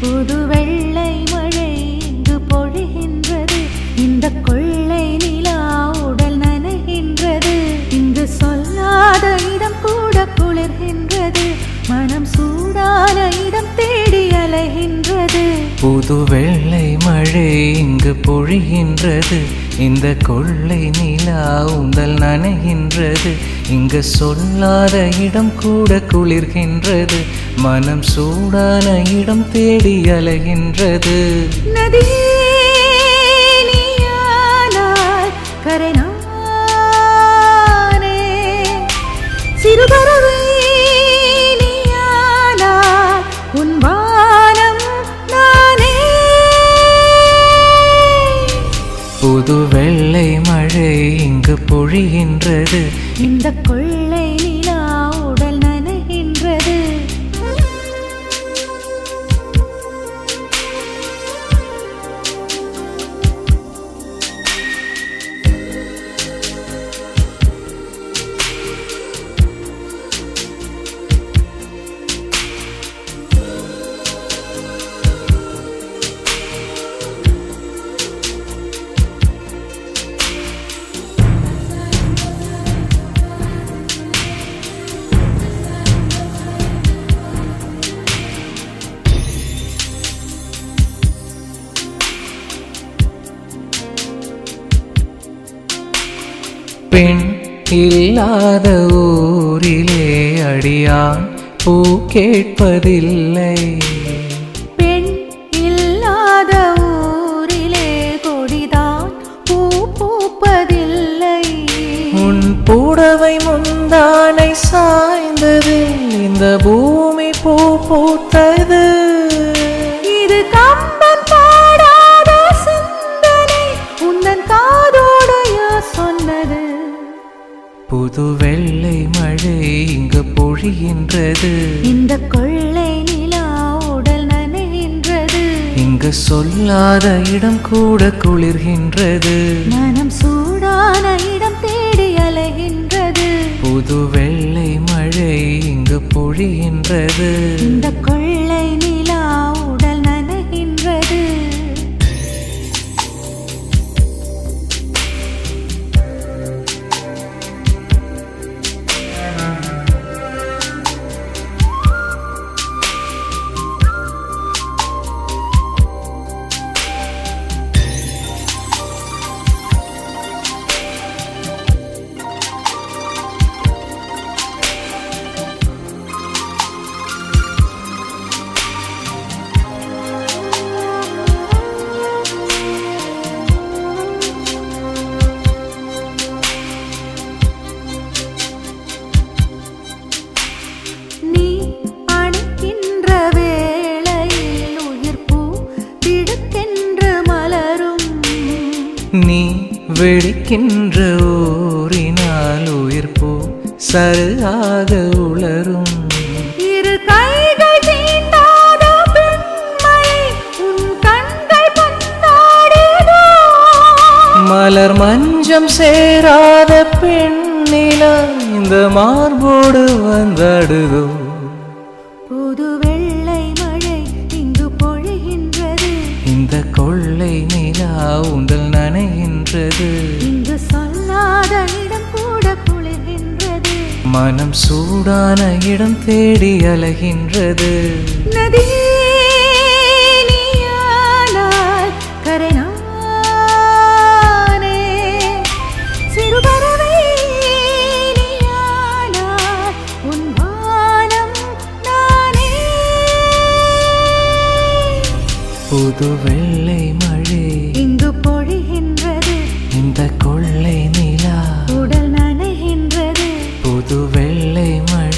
புது வெள்ளை மழை இங்கு பொழிகின்றது. இந்த கொள்ளை நிலா உடல் நனைகின்றது. இங்கு சொல்லாத இடம் கூட குளிர்கின்றது. மனம் சூடான இடம் தேடி அலைகின்றது. புது வெள்ளை மழை இங்கு பொழிகின்றது. இந்த கொள்ளை நிலா உடல் நனைகின்றது. இங்கு சொல்லாத இடம் கூட குளிர்கின்றது. மனம் சூடான இடம் தேடி அலைகின்றது. நதியே நீயானாய் கரை நானே. சிறுபறவை நீயானாய் உன் வானம் நானே. புது வெள்ளை மழை இங்கு பொழிகின்றது. இந்த கொள்ளை நிலா உடல் நனைகின்றது. பெண் இல்லாத ஊரிலே அடியான் பூ கேட்பதில்லை. பெண் இல்லாத ஊரிலே கொடிதான் பூ பூப்பதில்லை. உன் புடவை முந்தானை சாய்ந்தது. இந்த பூமி பூ பூத்தது. இது கம்பன் பாடாத சிந்தனை உந்தன் காதோடு யார் சொன்னது? புது வெள்ளை மழை இங்கு பொழிகின்றது. இந்த கொள்ளை நிலா உடல் நனைகின்றது. இங்கு சொல்லாத இடம் கூட குளிர்கின்றது. மனம் சூடான இடம் தேடி அலைகின்றது. புது வெள்ளை மழை இங்கு பொழிகின்றது. இந்த கொள்ளை நிலா உடல் நனைகின்றது. நீ வெடிக்கின்ற ஊரினால் உயிர்ப்போ சருகாக உளரும். இரு கைகள் தீண்டாத பெண்மை உன் கண்கள் பந்தாடுதோ. மலர் மஞ்சம் சேராத பெண்ணிலா இந்த மார்போடு வந்தாடுதோ. புது வெள்ளை மழை இங்கு பொழிகின்றது. இந்த கொள்ளை நிலா உடல் நனைகின்றது. இங்கு சொல்லாத இடம் கூட குளிர்கின்றது. மனம் சூடான இடம் தேடி அலைகின்றது. நதியே நீயானாய் கரை நானே. சிறுபறவை நீயானாய் உன் வானம் நானே. புது வெள்ளை மழை இங்கு பொழிகின்றது. இந்த கொள்ளை நிலா உடல் நனைகின்றது. புது வெள்ளை மழை